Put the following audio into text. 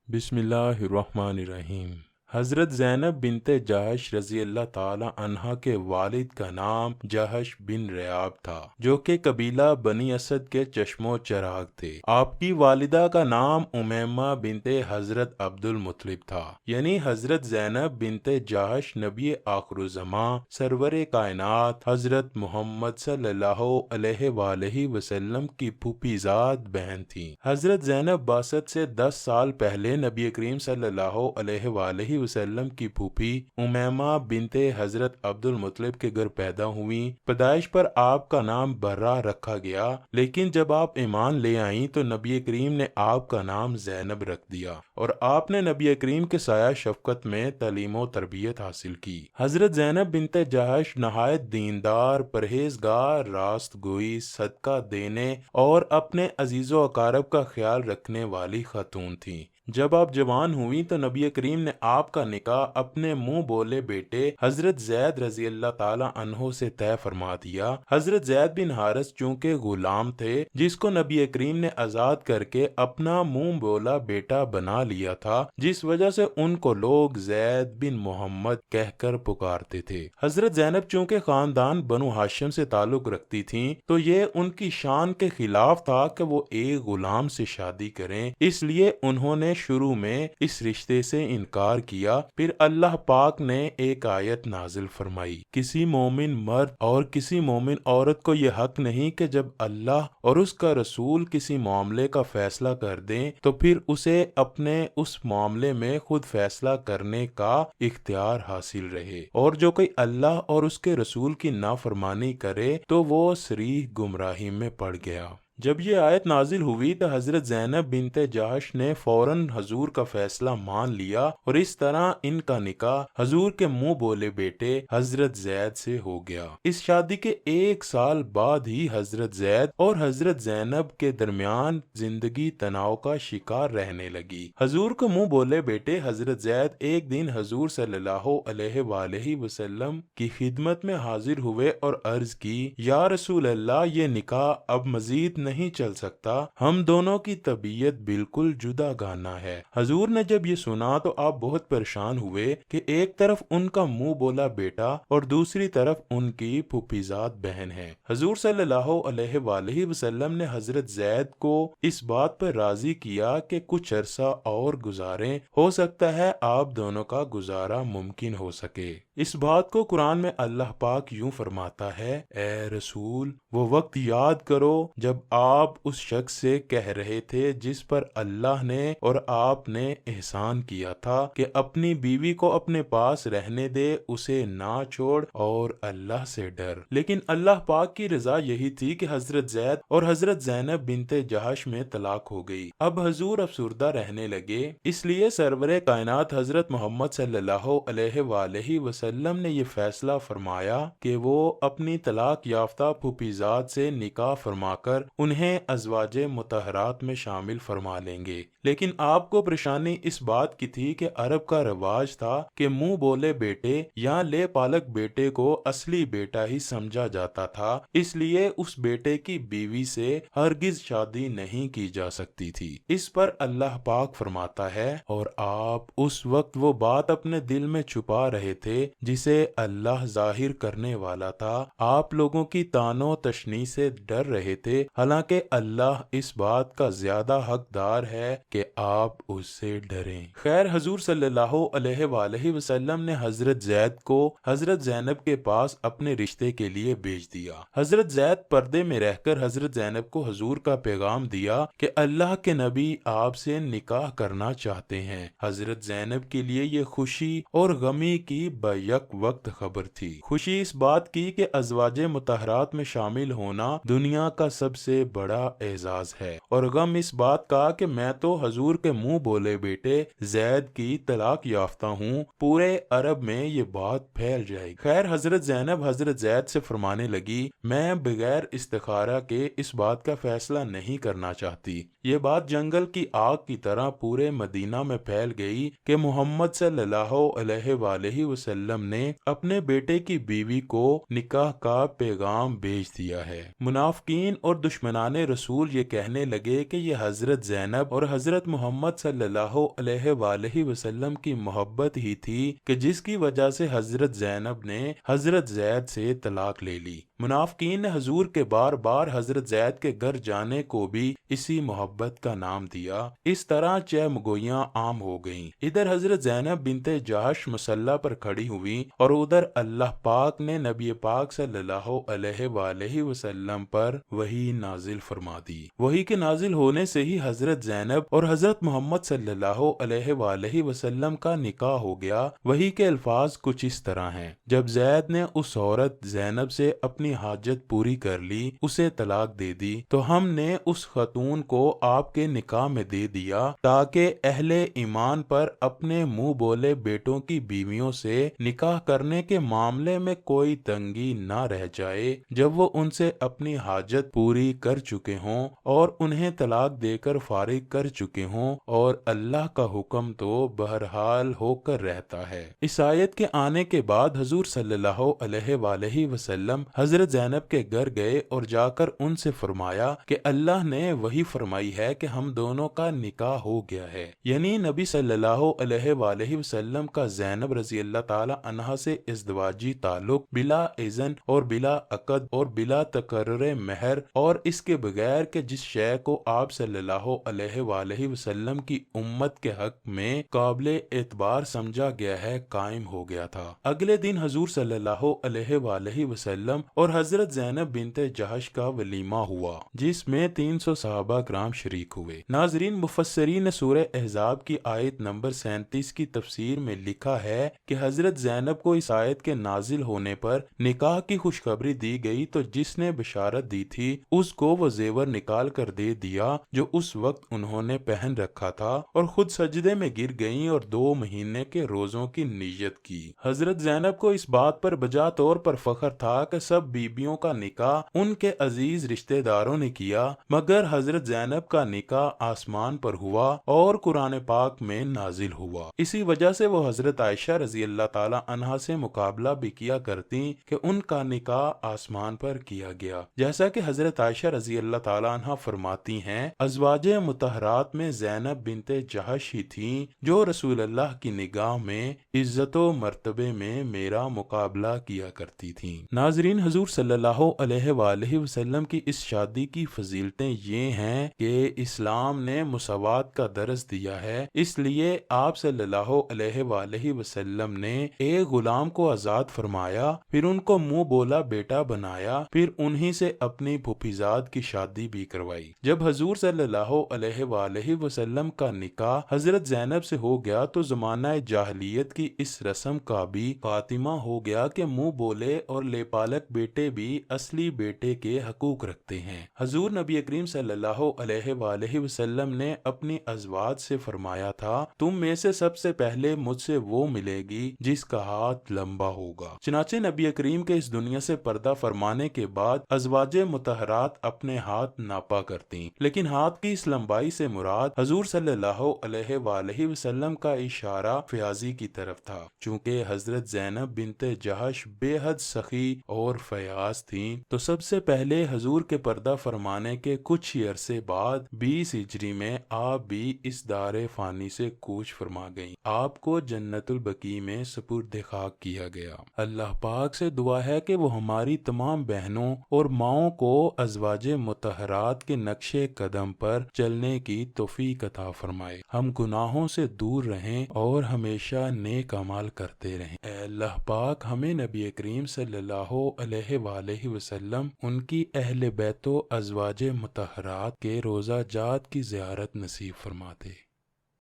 बिस्मिल्लाहिर्रहमानिर्रहीम। हज़रत ज़ैनब बिनते जहश रज़ी अल्लाह ताला अन्हा के वालिद का नाम जहश बिन रयाब था, जो कि कबीला बनी असद के चश्मो चराग थे। आपकी वालिदा का नाम उमैमा बिनते हज़रत अब्दुल मुत्तलिब था। यानी हज़रत ज़ैनब बिनते जहश नबी आखिरुज़्ज़मां सरवरे कायनात हज़रत मोहम्मद सल्लल्लाहु अलैहि वसल्लम की फूफीज़ाद बहन थी। हज़रत ज़ैनब बासत से 10 साल पहले नबी करीम सल्लल्लाहु अलैहि वसल्लम की फूफी उमैमा बिनते हज़रत अब्दुल मुत्तलिब के घर पैदा हुई। पैदाइश पर आपका नाम बर्रा रखा गया, लेकिन जब आप ईमान ले आईं तो नबी करीम ने आपका नाम ज़ैनब रख दिया और आपने नबी करीम के साया शफकत में तालीम व तरबियत हासिल की। हज़रत ज़ैनब बिनते जहश नहायत दीनदार, परहेजगार, रास्तगोई, सदका देने और अपने अजीज़ो अकारब का ख्याल रखने वाली खातून थी। जब आप जवान हुई तो नबी करीम ने आपका निकाह अपने मुंह बोले बेटे हजरत जैद रजी अल्लाह ताला अन्हो से तय फरमा दिया। हजरत जैद बिन हारिस चूंकि गुलाम थे, जिसको नबी करीम ने आजाद करके अपना मुंह बोला बेटा बना लिया था, जिस वजह से उनको लोग जैद बिन मोहम्मद कहकर पुकारते थे। हजरत जैनब चूंकि खानदान बनु हाशिम से ताल्लुक रखती थीं, तो ये उनकी शान के खिलाफ था कि वो एक गुलाम से शादी करें, इसलिए उन्होंने शुरू में इस रिश्ते से इनकार किया। फिर अल्लाह पाक ने एक आयत नाजिल फरमाई, किसी मोमिन मर्द और किसी मोमिन औरत को यह हक नहीं कि जब अल्लाह और उसका रसूल किसी मामले का फैसला कर दें तो फिर उसे अपने उस मामले में खुद फैसला करने का इख्तियार हासिल रहे, और जो कोई अल्लाह और उसके रसूल की नाफरमानी करे तो वो सरीह गुमराही में पड़ गया। जब ये आयत नाजिल हुई तो हज़रत ज़ैनब बिनते जहश ने फौरन हजूर का फैसला मान लिया और इस तरह इनका निकाह हजूर के मुंह बोले बेटे हज़रत जैद से हो गया। इस शादी के 1 साल बाद ही हज़रत जैद और हज़रत ज़ैनब के दरमियान जिंदगी तनाव का शिकार रहने लगी। हजूर को मुंह बोले बेटे हज़रत जैद एक दिन हजूर सल्लल्लाहु अलैहि वसल्लम की खिदमत में हाजिर हुए और अर्ज की, या रसूल अल्लाह, ये निकाह अब मजीद नहीं चल सकता, हम दोनों की तबीयत बिल्कुल जुदा गाना है। हजूर ने जब ये सुना तो आप बहुत परेशान हुए कि एक तरफ उनका मुंह बोला बेटा और दूसरी तरफ उनकी फूफीजाद बहन है। हजूर सल्लल्लाहु अलैहि वसल्लम ने हजरत जैद को इस बात पर राजी किया कि कुछ अरसा और गुजारें, हो सकता है आप दोनों का गुजारा मुमकिन हो सके। इस बात को कुरान में अल्लाह पाक यूं फरमाता है, ए रसूल, वो वक्त याद करो जब आप उस शख्स से कह रहे थे जिस पर अल्लाह ने और आपने एहसान किया था कि अपनी बीवी को अपने पास रहने दे, उसे ना छोड़ और अल्लाह से डर। लेकिन अल्लाह पाक की रजा यही थी कि हजरत जैद और हजरत ज़ैनब बिनते जहश में तलाक हो गई। अब हजूर अफसुर्दा रहने लगे, इसलिए सरवरे कायनात हजरत मोहम्मद सल्लल्लाहु अलैहि वसल्लम ने ये फैसला फरमाया कि वो अपनी तलाक याफ्ता फूफीजाद से निकाह फरमाकर उन्हें अज़वाजे मुतहरात में शामिल फरमा लेंगे। लेकिन आपको परेशानी इस बात की थी कि अरब का रिवाज था कि मुंह बोले बेटे या ले पालक बेटे को असली बेटा ही समझा जाता था, इसलिए उस बेटे की बीवी से हरगिज शादी नहीं की जा सकती थी। इस पर अल्लाह पाक फरमाता है, और आप उस वक्त वो बात अपने दिल में छुपा रहे थे जिसे अल्लाह जाहिर करने वाला था। आप लोगों की तानो तशनी से डर रहे थे, हालांकि अल्लाह इस बात का ज्यादा हकदार है कि आप उससे डरें। खैर, हजूर सल्लल्लाहु अलैहि वसल्लम ने हजरत जैद को हजरत ज़ैनब के पास अपने रिश्ते के लिए भेज दिया। हजरत जैद पर्दे में रहकर हजरत ज़ैनब को हजूर का पैगाम दिया कि अल्लाह के नबी आपसे निकाह करना चाहते हैं। हजरत ज़ैनब के लिए ये खुशी और गमी की बैक वक्त खबर थी। खुशी इस बात की कि अज़वाजे मुतहरात में शामिल होना दुनिया का सबसे बड़ा एजाज है, और गम इस बात का कि मैं तो हजूर के मुंह बोले बेटे जैद की तलाक याफ्ता हूँ, पूरे अरब में ये बात फैल जाएगी। खैर, हजरत ज़ैनब हजरत जैद से फरमाने लगी, मैं बगैर इस्तिखारा के इस बात का फैसला नहीं करना चाहती। ये बात जंगल की आग की तरह पूरे मदीना में फैल गई कि मोहम्मद सल्लल्लाहु अलैहि वसल्लम वसल्लम ने अपने बेटे की बीवी को निकाह का पैगाम भेज दिया है। मुनाफिकीन और दुश्मनान रसूल ये कहने लगे कि ये हजरत ज़ैनब और हजरत मोहम्मद सल्लल्लाहु अलैहि वसल्लम की मोहब्बत ही थी कि जिसकी वजह से हजरत ज़ैनब ने हजरत ज़ैद से तलाक ले ली। मुनाफिकीन ने हजूर के बार बार हजरत ज़ैद के घर जाने को भी इसी मोहब्बत का नाम दिया। इस तरह चहमगोइयां आम हो गईं। इधर हजरत ज़ैनब बिनते जहश मुसल्ला पर खड़ी हुई और उधर अल्लाह पाक ने नबी पाक सल्लल्लाहु अलैहि वसल्लम पर वही नाजिल फरमा दी। वही के नाजिल होने से ही हजरत ज़ैनब और हजरत मोहम्मद सल्लल्लाहु अलैहि वसल्लम का निकाह हो गया। वही के अल्फाज कुछ इस तरह हैं। जब ज़ैद ने उस औरत ज़ैनब से अपनी हाजत पूरी कर ली, उसे तलाक दे दी, तो हमने उस खतून को आपके निकाह में दे दिया ताकि अहले ईमान पर अपने मुंह बोले बेटों की बीवियों से निकाह करने के मामले में कोई तंगी ना रह जाए जब वो उनसे अपनी हाजत पूरी कर चुके हों और उन्हें तलाक देकर फारिग कर चुके हों, और अल्लाह का हुक्म तो बहरहाल होकर रहता है। इस आयत के आने के बाद हुजूर सल्लल्लाहु अलैहि वसल्लम हजरत ज़ैनब के घर गए और जाकर उनसे फरमाया कि अल्लाह ने वही फरमाई है कि हम दोनों का निकाह हो गया है। यानी नबी सल्लल्लाहु अलैहि वसल्लम का ज़ैनब रज़ी अल्लाह ताला अन्हा से इज़्दवाजी ताल्लुक बिला इज़्न और बिला अक़द और बिला तकर्रुर महर और इसके बगैर के जिस शय को आप सल्लल्लाहु अलैहि वसल्लम की उम्मत के हक में काबिल एतबार समझा गया है, कायम हो गया था। अगले दिन हुजूर सल्लल्लाहु अलैहि वसल्लम और हजरत ज़ैनब बिनते जहश का वलीमा हुआ जिसमें 300 सहाबा किराम शरीक हुए। नाजरीन, मुफस्सरीन ने सूरह अहज़ाब की आयत नंबर 37 की तफसीर में लिखा है कि हजरत ज़ैनब को इस आयत के नाजिल होने पर निकाह की खुशखबरी दी गई तो जिसने बशारत दी थी उसको वो जेवर निकाल कर दे दिया जो उस वक्त उन्होंने पहन रखा था और खुद सजदे में गिर गईं और 2 महीने के रोजों की नियत की। हजरत ज़ैनब को इस बात पर बजा तौर पर फख्र था कि सब बीबियों का निकाह उनके अजीज रिश्तेदारों ने किया, मगर हजरत ज़ैनब का निकाह आसमान पर हुआ और कुरान पाक में नाजिल हुआ। इसी वजह से वो हजरत आयशा रजी अल्लाह ताला अन्हा से मुकाबला भी किया करती कि उनका निकाह आसमान पर किया गया। जैसा कि हजरत आयशा रजी अल्लाह ताला अन्हा फरमाती हैं, अज़वाजे मुतहरात में ज़ैनब बिनते जहश ही थी जो रसूल अल्लाह की निगाह में इज्जतो मर्तबे में मेरा मुकाबला किया करती थी। नाजरीन, हुजूर सल्लल्लाहु अलैहि वसल्लम की इस शादी की फजीलतें ये हैं कि इस्लाम ने मुसावात का दर्स दिया है, इसलिए आप सल्लल्लाहु अलैहि वसल्लम ने एक गुलाम को आजाद फरमाया, फिर उनको मुंह बोला बेटा बनाया, फिर उन्हीं से अपनी फुफीजाद की शादी भी करवाई। जब हुजूर सल्लल्लाहु अलैहि वसल्लम का निकाह हजरत ज़ैनब से हो गया तो जमाना जाहलियत की इस रस्म का भी खातिमा हो गया कि मुंह बोले और लेपालक बेटे भी असली बेटे के हकूक रखते हैं। हुजूर नबी करीम सल्लल्लाहु अलैहि वसल्लम ने अपनी अज़वाज से फरमाया था, तुम में से सबसे पहले मुझसे वो मिलेगी जिसका हाथ लंबा होगा। चनाचे नबी करीम के इस दुनिया से पर्दा फरमाने के बाद अज़वाजे मुतहरात अपने हाथ नापा करती, लेकिन हाथ की इस लंबाई से मुराद हुजूर सल्लल्लाहु अलैहि वसल्लम का इशारा फयाजी की तरफ था। चूँकि हजरत ज़ैनब बिनते जहश बेहद सखी और फयाज थीं, तो सबसे पहले हुजूर के पर्दा फरमाने के कुछ ही अरसे बाद 20 हिजरी में आप भी इस दारे फानी से कूच फरमा गईं। आपको जन्नतुल बकी में सुपुर्द खाक किया गया। अल्लाह पाक से दुआ है कि वो हमारी तमाम बहनों और माओं को अज़वाजे मुतहरात के नक्शे कदम पर चलने की तौफीक अता फरमाए। हम गुनाहों से दूर रहें और हमेशा नेक अमाल करते रहें। ऐ अल्लाह पाक हमें नबी करीम सल्लल्लाहु अलैहि वसल्लम, उनकी अहले बैतो अज़वाजे मुतहरात के रोज़ा जात की ज़ियारत नसीब फरमा दे।